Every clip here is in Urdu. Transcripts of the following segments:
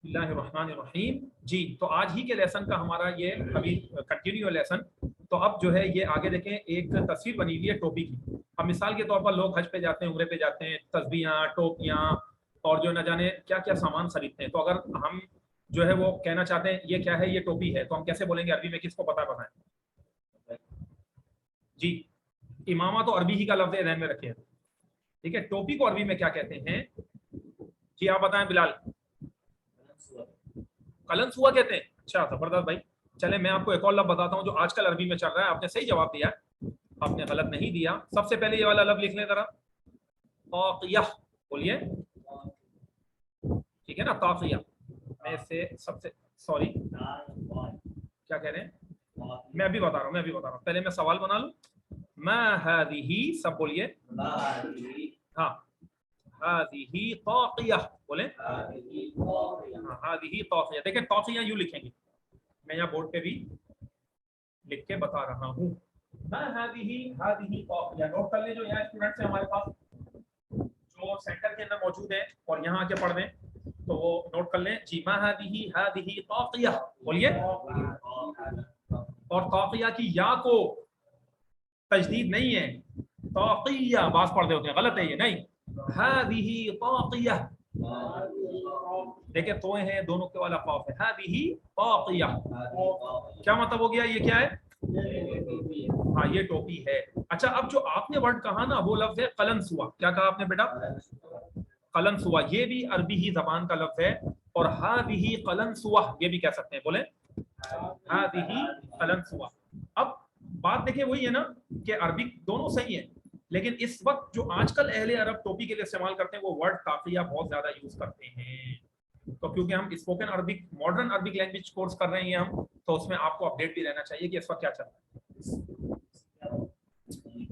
اللہ الرحمن الرحیم. جی تو آج ہی کے لیسن کا ہمارا یہ ابھی کنٹینیو لیسن. تو اب جو ہے یہ آگے دیکھیں ایک تصویر بنی ہوئی ہے ٹوپی کی. اب مثال کے طور پر لوگ حج پہ جاتے ہیں, عمرے پہ جاتے ہیں, تسبیحاں, ٹوپیاں اور جو نہ جانے کیا کیا سامان خریدتے ہیں. تو اگر ہم جو ہے وہ کہنا چاہتے ہیں یہ کیا ہے, یہ ٹوپی ہے, تو ہم کیسے بولیں گے عربی میں؟ کس کو پتہ بتائیں جی. امامہ تو عربی ہی کا لفظ ہے, ذہن میں رکھیں. ٹھیک ہے, ٹوپی کو عربی میں کیا کہتے ہیں جی آپ بتائیں بلال. قلنس ہوا کہتے ہیں. اچھا زبردست بھائی. چلے میں آپ کو ایک اور لفظ بتاتا ہوں جو آج کل عربی میں چل رہا ہے. آپ نے صحیح جواب دیا, آپ نے غلط نہیں دیا. سب سے پہلے یہ والا لفظ لکھ لیں ذرا, طاقیہ. بولیے ٹھیک ہے نا, طاقیہ. میں سے سب سے سوری کیا کہہ رہے ہیں, میں ابھی بتا رہا ہوں. پہلے میں سوال بنا لوں. ما هذه, سب بولیے ہاں, هذه طاقیہ. بولیں هذه طاقیہ. دیکھیں طاقیہ یوں لکھیں گے, میں یہاں بورڈ پہ بھی لکھ کے بتا رہا ہوں. ما هذه طاقیہ. نوٹ کر لیں جو یہاں اسٹوڈنٹس ہیں ہمارے پاس جو سینٹر کے اندر موجود ہیں اور یہاں آ کے پڑھ دیں تو وہ نوٹ کر لیں جی. ما هذه طاقیہ. بولیے. اور طاقیہ کی یا کو تجدید نہیں ہے, طاقیہ بعض پڑھتے ہوتے ہیں, غلط ہے یہ, نہیں. هذه طاقیہ. دیکھیں تو ہیں دونوں کے والا قاف ہے. هذه طاقیہ کیا مطلب ہو گیا, یہ کیا ہے؟ ہاں یہ ٹوپی ہے. اچھا اب جو آپ نے ورڈ کہا نا وہ لفظ ہے قلنسوا. کیا کہا آپ نے بیٹا؟ قلنسوا. یہ بھی عربی ہی زبان کا لفظ ہے. اور هذه قلنسوا یہ بھی کہہ سکتے ہیں. بولیں هذه قلنسوا. اب بات دیکھیں وہی ہے نا کہ عربی دونوں صحیح ہیں, لیکن اس وقت جو آج کل اہل عرب ٹوپی کے لیے استعمال کرتے ہیں وہ ورڈ طاقیہ بہت زیادہ یوز کرتے ہیں. تو کیونکہ ہم spoken Arabic modern Arabic language course کر رہے ہیں ہم, تو اس میں آپ کو اپڈیٹ بھی رہنا چاہیے کہ اس وقت کیا چل رہا ہے.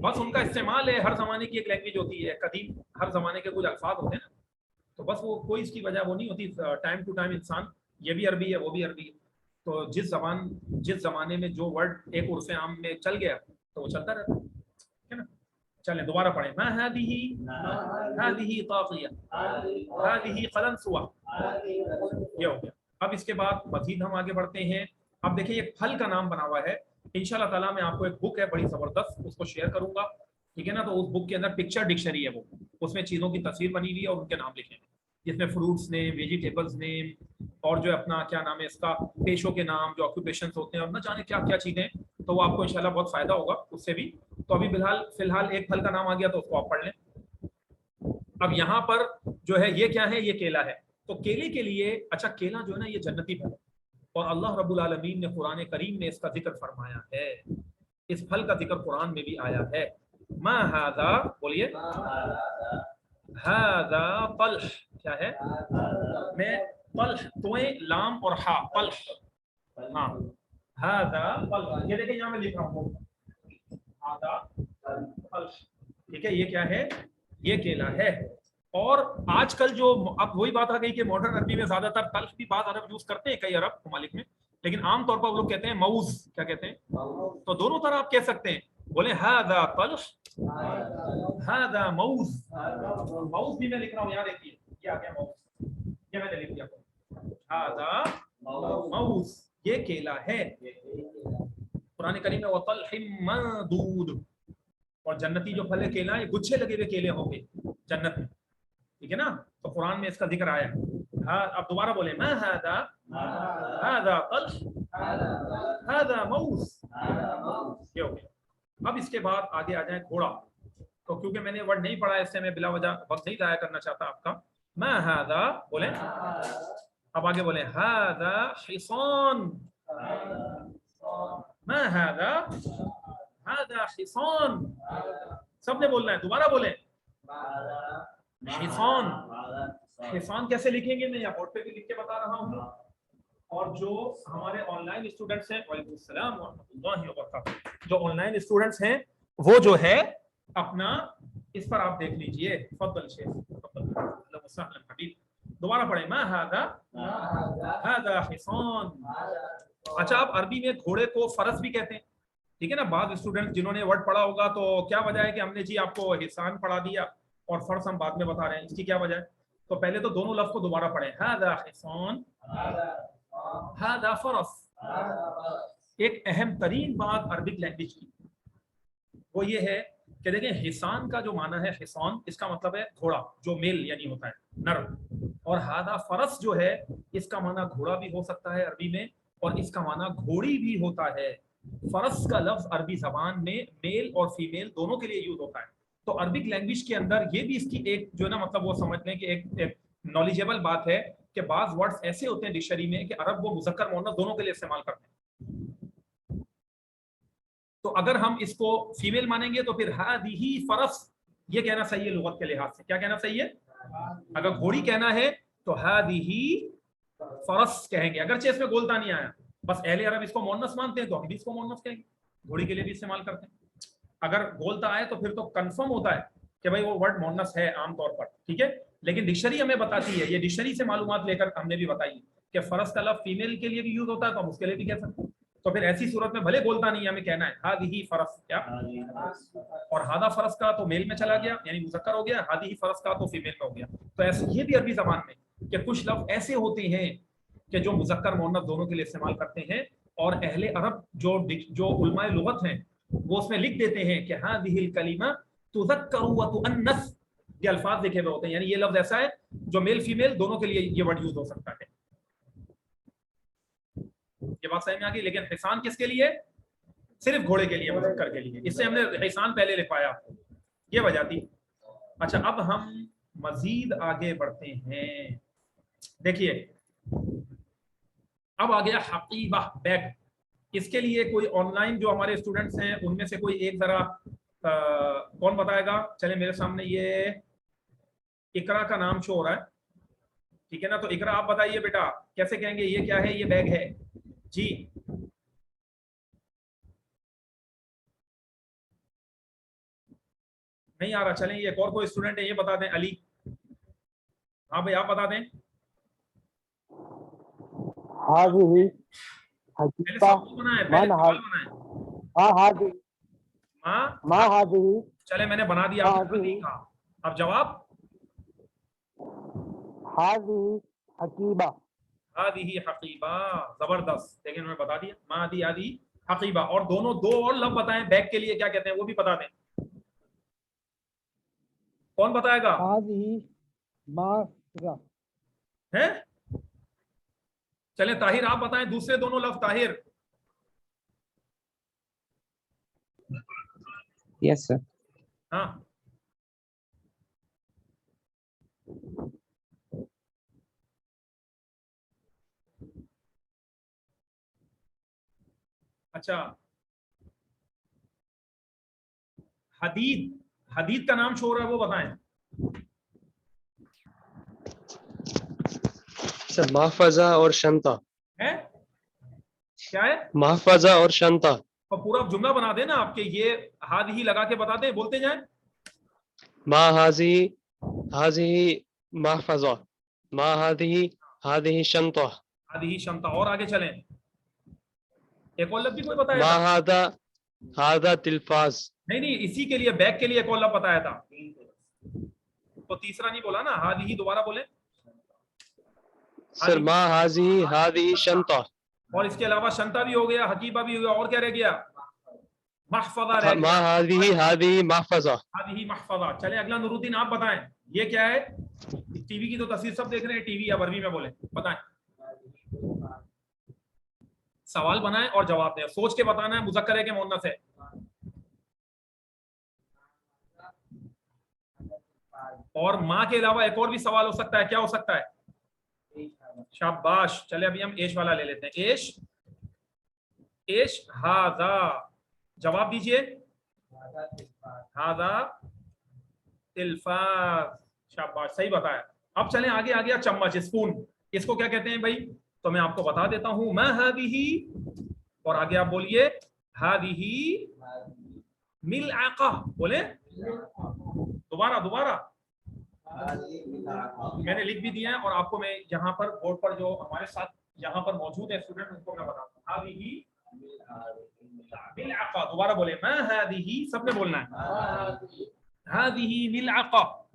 بس ان کا استعمال ہے, ہر زمانے کی ایک لینگویج ہوتی ہے, قدیم ہر زمانے کے کچھ الفاظ ہوتے ہیں نا, تو بس وہ کوئی اس کی وجہ وہ نہیں ہوتی. ٹائم ٹو ٹائم انسان یہ بھی عربی ہے وہ بھی عربی ہے, تو جس زمانے میں جو ورڈ ایک عرف عام میں چل گیا تو وہ چلتا رہتا ہے نا. چلیں دوبارہ پڑھیں. ما هذه طاقیہ هذه قلنسوا. یہ ہو گیا. اب اس کے بعد مزید ہم آگے بڑھتے ہیں. اب دیکھیں یہ پھل کا نام بنا ہوا ہے. انشاءاللہ تعالیٰ میں آپ کو ایک بک ہے بڑی زبردست, اس کو شیئر کروں گا. ٹھیک ہے نا, تو اس بک کے اندر پکچر ڈکشنری ہے, وہ اس میں چیزوں کی تصویر بنی ہوئی ہے اور ان کے نام لکھے ہیں, جس میں فروٹس نیم, ویجیٹیبلز نیم اور جو اپنا کیا نام ہے اس کا, پیشوں کے نام, جو آکوپیشنز ہوتے ہیں اور نہ جانے کیا کیا چیزیں. تو وہ آپ کو انشاءاللہ بہت فائدہ ہوگا اس سے بھی. تو ابھی فی الحال ایک پھل کا نام آ گیا تو اس کو آپ پڑھ لیں. اب یہاں پر جو ہے یہ کیا ہے, یہ کیلا ہے. تو کیلے کے لیے اچھا کیلا جو ہے نا یہ جنتی پھل ہے, اور اللہ رب العالمین نے قرآن کریم میں اس کا ذکر فرمایا ہے. اس پھل کا ذکر قرآن میں بھی آیا ہے. ما ھذا, بولیے ھذا طلح. کیا ہے؟ میں طلح, تویں لام اور ہا, طلح. ہاں ھذا طلح. یہ دیکھیں یہاں میں لکھ رہا ہوں ھذا طلح. ٹھیک ہے, یہ کیا ہے؟ یہ کیلا ہے. اور آج کل جو اب وہی بات آ گئی کہ ماڈرن عربی میں زیادہ تر طلح بھی بعض عرب یوز کرتے ہیں, کئی عرب ممالک میں, لیکن عام طور پر وہ لوگ کہتے ہیں موز. کیا کہتے ہیں؟ تو دونوں طرح آپ کہہ سکتے ہیں. بولے ھذا طلح, ھذا موز. موز بھی میں لکھ رہا ہوں, یہاں دیکھیے یہ آ گیا موز, یہ میں نے لکھ دیا. ھذا موز, یہ کیلا ہے. قرآن کریم میں وطلح منضود, اور جنتی جو پھل کیلا ہے گچھے لگے ہوئے کیلے ہوں گے جنت میں. ٹھیک ہے نا, تو قرآن میں اس کا ذکر آیا ہے. اب دوبارہ بولیں ما ھذا ھذا طلح ھذا موز. یہ ہو گیا. اب اس کے بعد آگے آ جائیں گھوڑا. تو کیونکہ میں نے ورڈ نہیں پڑھا اس سے میں بلا وجہ وقت نہیں ضائع کرنا چاہتا آپ کا. ما ھذا, بولیں. اب آگے بولیں ھذا حصان. ما ھذا ھذا حصان. سب نے بولنا ہے, دوبارہ بولیں حصان. حصان کیسے لکھیں گے میں یہاں بورڈ پہ بھی لکھ کے بتا رہا ہوں. اور جو ہمارے آن لائن اسٹوڈنٹس ہیں, وعلیکم السلام ورحمۃ اللہ وبرکاتہ, جو آن لائن اسٹوڈنٹس ہیں وہ جو ہے اپنا اس پر آپ دیکھ لیجئے. تفضل شیخ, تفضل وسہلا حبیب. دوبارہ پڑھیں ما ھذا ھذا حصان. اچھا آپ عربی میں گھوڑے کو فرس بھی کہتے ہیں. ٹھیک ہے نا, بعض اسٹوڈنٹ جنہوں نے ورڈ پڑھا ہوگا تو کیا وجہ ہے کہ ہم نے جی آپ کو حصان پڑھا دیا اور فرس ہم بعد میں بتا رہے ہیں, اس کی کیا وجہ ہے؟ تو پہلے تو دونوں لفظ کو دوبارہ پڑھیں. ھذا حصان ھذا فرس. ایک اہم ترین بات عربک لینگویج کی وہ یہ ہے کہ دیکھیں حصان کا جو معنی ہے حصان اس کا مطلب ہے گھوڑا جو میل یعنی ہوتا ہے نر, اور ھذا فرس جو ہے اس کا معنی گھوڑا بھی ہو سکتا ہے عربی میں اور اس کا معنی گھوڑی بھی ہوتا ہے. فرس کا لفظ عربی زبان میں میل اور فیمیل دونوں کے لیے یوز ہوتا ہے. تو عربک لینگویج کے اندر یہ بھی اس کی ایک جو ہے نا مطلب وہ سمجھ لیں کہ ایک نالجیبل بات ہے کہ بعض ورڈز ایسے ہوتے ہیں ڈکشنری میں کہ عرب وہ مذکر مؤنث دونوں کے لیے استعمال کرتے ہیں. تو اگر ہم اس کو فیمیل مانیں گے تو پھر ھذہ فرس یہ کہنا صحیح ہے لغت کے لحاظ سے. کیا کہنا صحیح ہے؟ اگر گھوڑی کہنا ہے تو ھذہ فرس کہیں گے, اگرچہ اس میں گولتا نہیں آیا, بس اہل عرب اس کو مؤنث مانتے ہیں تو ہم بھی اس کو مؤنث کہیں گے, گھوڑی کے لیے بھی استعمال کرتے ہیں. اگر گولتا آئے تو پھر تو کنفرم ہوتا ہے کہ بھائی وہ ورڈ مؤنث ہے عام طور پر, ٹھیک ہے. لیکن ڈکشنری ہمیں بتاتی ہے, یہ ڈکشنری سے معلومات لے کر ہم نے بھی بتائی کہ فرس کا لفظ فیمیل کے لیے بھی یوز ہوتا ہے تو ہم اس کے لیے بھی کہہ سکتے ہیں. تو پھر ایسی صورت میں بھلے بولتا نہیں ہمیں کہنا ہے ھذہ فرس, کیا اور ھذا فرس کا تو میل میں چلا گیا یعنی مذکر ہو گیا, ھذہ فرس کا تو فیمیل میں ہو گیا. تو ایسے یہ بھی عربی زبان میں کہ کچھ لفظ ایسے ہوتے ہیں کہ جو مذکر مؤنث دونوں کے لیے استعمال کرتے ہیں, اور اہل عرب جو علماء لغت ہیں وہ اس میں لکھ دیتے ہیں کہ ھذہ الکلمہ تذکر و تؤنث, یہ الفاظ لکھے ہوئے ہوتے ہیں یعنی یہ لفظ ایسا ہے جو میل فیمیل دونوں کے لیے یہ ورڈ یوز ہو سکتا ہے. یہ بات سمجھ میں آ گئی. لیکن حصان کس کے لیے؟ صرف گھوڑے کے لیے, مذکر کے لیے. اس سے ہم نے حصان پہلے لکھوایا, یہ وجہ تھی. اچھا اب ہم مزید آگے بڑھتے ہیں. دیکھیے اب آ گیا حقیبہ, بیگ. اس کے لیے کوئی آن لائن جو ہمارے اسٹوڈنٹس ہیں ان میں سے کوئی ایک ذرا کون بتائے گا؟ چلے میرے سامنے یہ اقرا کا نام شو ہو رہا ہے, ٹھیک ہے نا. تو اقرا آپ بتائیے بیٹا کیسے کہیں گے یہ کیا ہے؟ یہ بیگ ہے جی. نہیں آ رہا, چلیں یہ ایک اور کوئی اسٹوڈنٹ ہے یہ بتا دیں. علی, ہاں بھائی آپ بتا دیں. چلے میں نے بنا دیا, اب جواب حقیبہ. ھذہ حقیبہ, زبردست. لیکن میں بتا دیا ما دی آدی حقیبہ. اور دونوں دو اور لفظ بتائیں بیگ کے لیے کیا کہتے ہیں وہ بھی بتا دیں. کون بتائے گا؟ ہیں چلیں طاہر آپ بتائیں دوسرے دونوں لفظ. طاہر. یس سر. ہاں اچھا حدید, حدید کا نام شو ہو رہا ہے وہ بتائیں. سر محفظہ اور شنطہ. ہے کیا ہے؟ محفظہ اور شنطہ. اور پورا جملہ بنا دیں نا آپ کے, یہ ہاتھ ہی لگا کے بتا دیں, بولتے جائیں. ما هذه محفظہ, ما هذه شنطہ. هذه شنطہ. اور آگے چلیں, ایک اور لفظ بھی کوئی بتایا ما تھا؟ هذا تلفاز. نہیں اسی کے لیے بیگ کے لیے ایک اور لفظ بتایا تھا, تو تیسرا نہیں بولا نا. هذه دوبارہ بولیں. سر ما هذه شنطہ. اور اس کے علاوہ شنطہ بھی ہو گیا, حقیبہ بھی ہو گیا, اور کیا رہ گیا؟ محفظہ رہ ما گیا. هذه محفظہ. هذه محفظہ. چلیں اگلا نور الدین آپ بتائیں یہ کیا ہے؟ ٹی وی کی تو تصویر سب دیکھ رہے ہیں, ٹی وی یا عربی میں بولیں, بتائیں. سوال بنائیں اور جواب دیں, سوچ کے بتانا ہے مذکر ہے کہ مؤنث ہے. اور ماں کے علاوہ ایک اور بھی سوال ہو سکتا ہے, کیا ہو سکتا ہے؟ شاباش. چلے ابھی ہم ایش والا لے لیتے ہیں. ایش ھذا, جواب دیجئے. ھذا تلفاز. شاباش, صحیح بتایا. اب چلیں آگے. آ گیا چمچ, اسپون. اس کو کیا کہتے ہیں بھائی؟ تو میں آپ کو بتا دیتا ہوں. ما ھذہ, اور آگے آپ بولیے ھذہ ملعقہ. بولیں دوبارہ. میں نے لکھ بھی دیا ہے اور آپ کو میں یہاں پر بورڈ پر جو ہمارے ساتھ یہاں پر موجود ہے اسٹوڈنٹ ان کو میں بتاتا ہوں. ھذہ ملعقہ. دوبارہ بولیں ما ھذہ, سب نے بولنا ہے. ھذہ ملعقہ.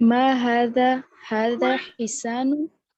ما هذا هذا حسان.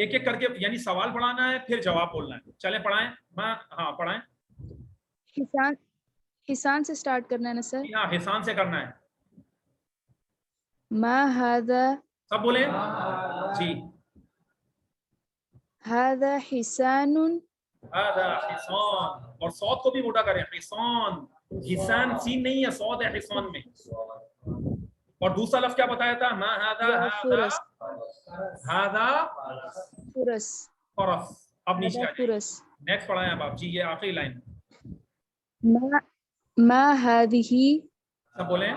ایک ایک کر کے یعنی سوال پڑھانا ہے پھر جواب بولنا ہے. چلیں پڑھائیں. ہاں پڑھائیں. حسان سے سٹارٹ کرنا ہے نا سر؟ ہاں حسان سے کرنا ہے. ما هذا سب بولیں جی. هذا حسان. هذا حصان. اور صوت کو بھی موٹا کریں. حصان. حسان سین نہیں ہے، صوت ہے حصان میں. اور دوسرا لفظ کیا بتایا تھا؟ ما هذا فرس. هذا فرس. فرس. اب نیچے آ جائیں. فرس. نیکسٹ پڑھائیں اب آپ جی. یہ آخری لائن. ما هذه. سب بولیں.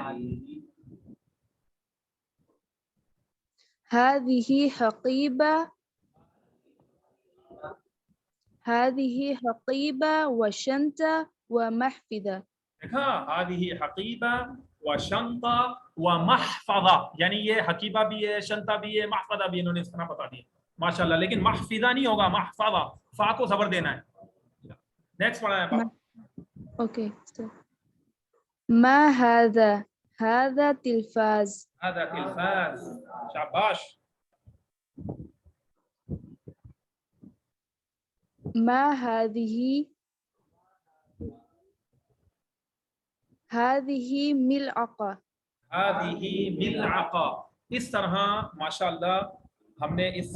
هذه حقيبة. هذه حقيبة وشنطة ومحفظة. دیکھا هذه حقیبہ و شنطہ و محفظہ، یعنی یہ حقیبہ بھی ہے، شنطہ بھی ہے، محفظہ بھی. انہوں نے اس طرح بتا دیا ماشاءاللہ. لیکن محفظہ نہیں ہوگا، محفظہ. فا کو زبر دینا ہے. نیکسٹ پڑھائیں آپ. اوکے. ما هذا. هذا تلفاز. هذا تلفاز. شاباش. ما هذه. هذه ملعقة. هذه ملعقہ. اس طرح ماشاءاللہ ہم نے اس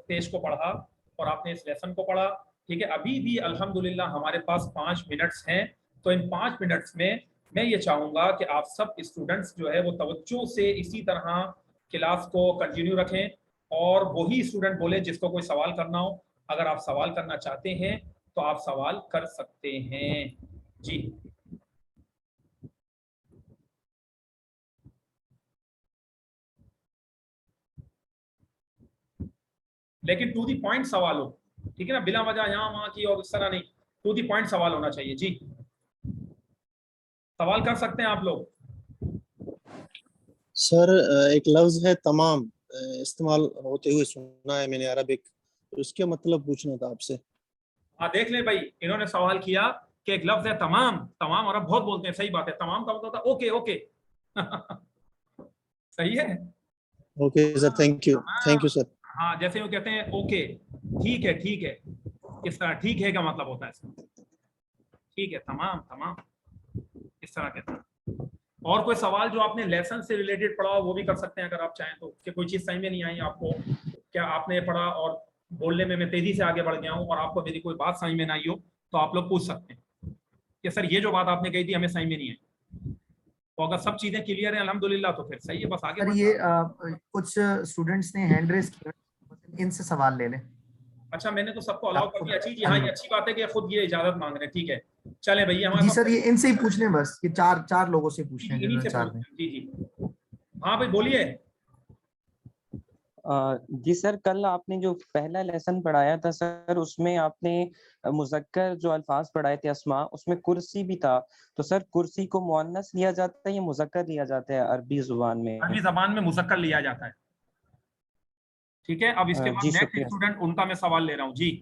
پیج کو پڑھا اور آپ نے اس لیسن کو پڑھا. ٹھیک ہے. ابھی بھی الحمدللہ ہمارے پاس 5 منٹس ہیں. تو ان 5 منٹس میں میں یہ چاہوں گا کہ آپ سب اسٹوڈنٹس جو ہے وہ توجہ سے اسی طرح کلاس کو کنٹینیو رکھیں اور وہی اسٹوڈنٹ بولے جس کو کوئی سوال کرنا ہو. اگر آپ سوال کرنا چاہتے ہیں تو آپ سوال کر سکتے ہیں جی. لیکن ٹو دی پوائنٹ سوال ہو. ٹھیک ہے نا، بلا وجہ یہاں وہاں کی اور اس طرح نہیں. ٹو دی پوائنٹ سوال ہونا چاہیے جی. سوال کر سکتے ہیں آپ لوگ. سر ایک لفظ ہے تمام، استعمال ہوتے ہوئے سنا ہے میں نے عربک، اس کے مطلب پوچھنا تھا آپ سے. ہاں دیکھ لیں بھائی، انہوں نے سوال کیا کہ ایک لفظ ہے تمام. تمام عرب بہت بولتے ہیں، صحیح بات ہے. تمام کا مطلب تھا اوکے اوکے. صحیح ہے. Okay sir, thank you sir. ہاں جیسے وہ کہتے ہیں اوکے ٹھیک ہے ٹھیک ہے، اس طرح ٹھیک ہے کا مطلب ہوتا ہے اس کا. ٹھیک ہے تمام تمام اس طرح کہتے ہیں. اور کوئی سوال جو آپ نے لیسن سے ریلیٹڈ پڑھا وہ بھی کر سکتے ہیں اگر آپ چاہیں تو، کہ کوئی چیز صحیح میں نہیں آئی آپ کو، کیا آپ نے پڑھا اور بولنے میں تیزی سے آگے بڑھ گیا ہوں اور آپ کو میری کوئی بات سمجھ میں نہ آئی ہو تو آپ لوگ پوچھ سکتے ہیں کہ سر یہ جو بات آپ نے کہی تھی ہمیں سمجھ میں نہیں آئی. تو اگر سب چیزیں کلیئر ہیں الحمدللہ تو پھر صحیح ہے، بس آگے. سر یہ کچھ اسٹوڈنٹس نے ہینڈ ریز کیا، ان سے سوال لے لیں. اچھا میں نے تو سب کو الاؤ کر دیا. جی ہاں یہ اچھی بات ہے کہ خود یہ اجازت مانگ رہے ہیں. ٹھیک ہے چلیں بھائی ہمارے. جی سر یہ ان سے ہی پوچھ لیں، بس یہ چار لوگوں سے پوچھ لیں جنہوں نے 4 دیں. جی جی ہاں بھائی بولیے. جی سر کل آپ نے جو پہلا لیسن پڑھایا تھا سر، اس میں آپ نے مذکر جو الفاظ پڑھائے تھے اسماء، اس میں کرسی بھی تھا. تو سر کرسی کو مؤنث لیا جاتا ہے یا مذکر لیا جاتا ہے عربی زبان میں؟ عربی زبان میں مذکر لیا جاتا ہے. ٹھیک ہے اب اس کے بعد جی نیکسٹ شکریہ. اسٹوڈنٹ ان کا میں سوال لے رہا ہوں جی.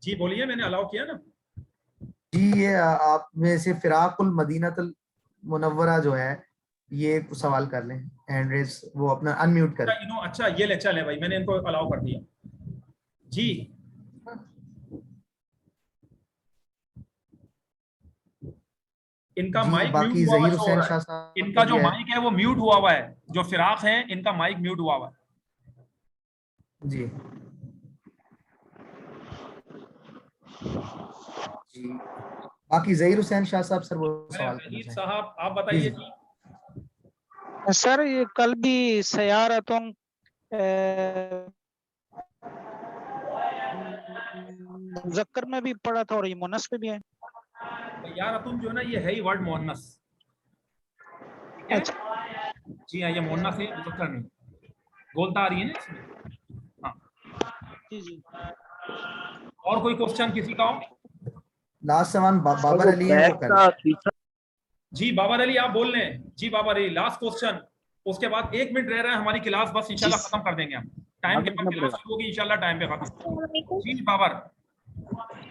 جی بولیے، میں نے الاؤ کیا نا. جی یہ آپ میں سے فراق المدینۃ المنورہ جو ہے یہ سوال کر لیں، ہینڈ ریز وہ اپنا ان میوٹ کریں. اچھا یہ لے چلیں بھائی، میں نے ان کو الاؤ کر دیا جی. ان کا مائک میوٹ باقی ہوا ہوا ظہیر شو ہو حسین رہا شاہ ہے. صاحب ان کا جو مائک ہے وہ میوٹ ہوا ہوا ہے. جو فراق ہے ان کا مائک میوٹ ہوا ہوا ہے. جی باقی ظہیر حسین شاہ صاحب سر وہ سوال کرنا ظہیر چاہیں. صاحب آپ بتائیے جی. سر یہ کل بھی سیارتوں مذکر میں بھی پڑھا تھا اور یہ مؤنث میں بھی ہے. یار تم جو ہے نا یہ ہے ہی ورڈ مؤنث. جی ہاں یہ مؤنث ہے مذکر نہیں. بولتا آ رہی ہے نا اس میں. ہاں جی اور کوئی کوشچن کسی کا ہو؟ لاسٹ سوال بابر علی ہیں وہ کر. جی بابر علی آپ بول لیں. جی بابر علی لاسٹ کوشچن. اس کے بعد 1 منٹ رہ رہا ہے ہماری کلاس، بس انشاءاللہ ختم کر دیں گے ہم. ٹائم کے بعد کلاس شروع ہوگی انشاءاللہ ٹائم پہ ختم. جی بابر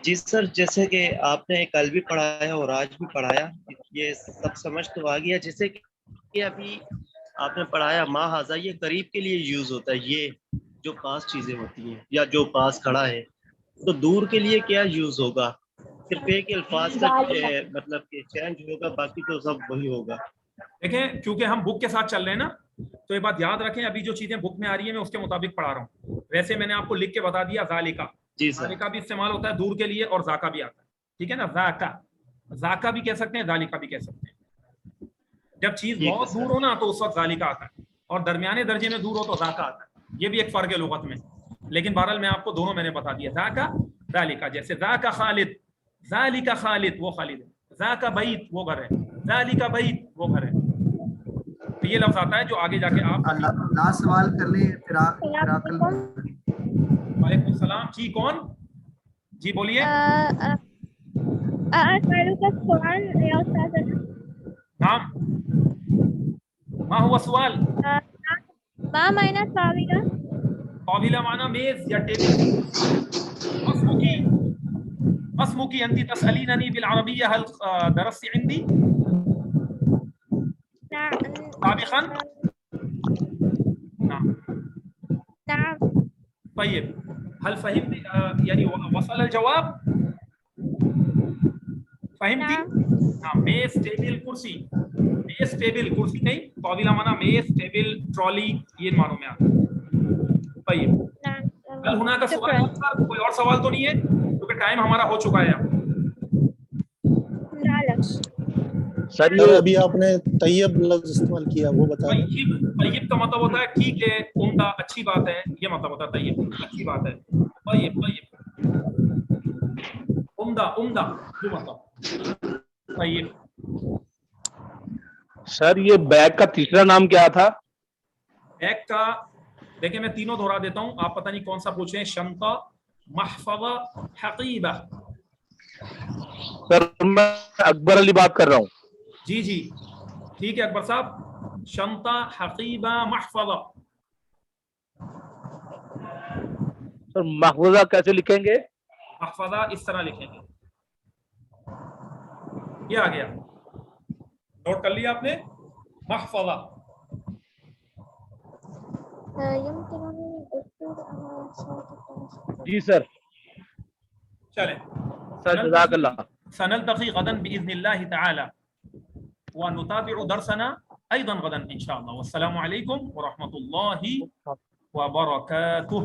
جی سر، جیسے کہ آپ نے کل بھی پڑھایا اور آج بھی پڑھایا، یہ سب سمجھ تو آ گیا. جیسے کہ ابھی آپ نے پڑھایا ما ھذا، یہ قریب کے لیے یوز ہوتا ہے، یہ جو پاس چیزیں ہوتی ہیں یا جو پاس کھڑا ہے. تو دور کے لیے کیا یوز ہوگا؟ صرف ایک الفاظ کا مطلب کہ چینج ہوگا، باقی تو سب وہی ہوگا. دیکھیں کیونکہ ہم بک کے ساتھ چل رہے ہیں نا، تو یہ بات یاد رکھیں، ابھی جو چیزیں بک میں آ رہی ہیں میں اس کے مطابق پڑھا رہا ہوں. ویسے میں نے آپ کو لکھ کے بتا دیا ذالکا. جی سر. ذالکا بھی استعمال ہوتا ہے دور کے لیے اور ذاکا بھی آتا ہے. ٹھیک ہے نا، ذاکا بھی کہہ سکتے ہیں، ذالکا بھی کہہ سکتے ہیں. جب چیز بہت دور ہو نا تو اس وقت ذالکا آتا ہے، اور درمیانے درجے میں دور ہو تو ذاکا آتا ہے. یہ بھی ایک فرق ہے لغت میں، لیکن بہرحال میں آپ کو دونوں میں نے بتا دیا. ذاکا ذالکا، جیسے ذاکا خالد، ذالکا خالد وہ خالد ہے، ذاکا بیت وہ گھر ہے، ذالکا بیت وہ گھر ہے. تو یہ لفظ آتا ہے جو آگے جا کے آپ. لاسٹ سوال کر لیں فراق. وعلیکم السلام. جی کون؟ جی بولیے. نعم، ما هو السؤال؟ ما معنى طاولة؟ طاولة معنى میز یا ٹیبل. ما اسمك انت تسألينني بالعربية هل درست عندي سابقا؟ نعم. طيب هل فهمت يعني وصل الجواب؟ فهمتي؟ نعم. میز ٹیبل کرسی. میز ٹیبل کرسی نہیں، طاولہ مانا میز ٹیبل ٹرالی، یہ معنوں میں آتا ہے. طيب هل هناك سؤال آخر؟ کوئی اور سوال تو نہیں ہے کیونکہ ٹائم ہمارا ہو چکا ہے. سر یہ ابھی آپ نے طیب لفظ استعمال کیا، وہ بتا دیں. طیب کا مطلب ہوتا ہے ٹھیک ہے، عمدہ، اچھی بات ہے، یہ مطلب ہوتا ہے طیب، اچھی بات ہے. طیب عمدہ جو مطلب طیب. سر یہ بیگ کا تیسرا نام کیا تھا؟ بیگ کا دیکھیں میں تینوں دہرا دیتا ہوں، آپ پتہ نہیں کون سا پوچھیں. شنطہ، محفظہ، حقیبہ. سر میں اکبر علی بات کر رہا ہوں. جی جی ٹھیک ہے اکبر صاحب. شنطہ، حقیبہ، محفظہ. سر محفوظہ کیسے لکھیں گے؟ محفظہ اس طرح لکھیں گے، یہ آ گیا، نوٹ کر لیا آپ نے. محفظہ. جی سر. چلیں سر جزاک اللہ. سنلتقي غدا بإذن الله تعالى ونتابع درسنا أيضا غدا إن شاء الله. والسلام عليكم ورحمة الله وبركاته.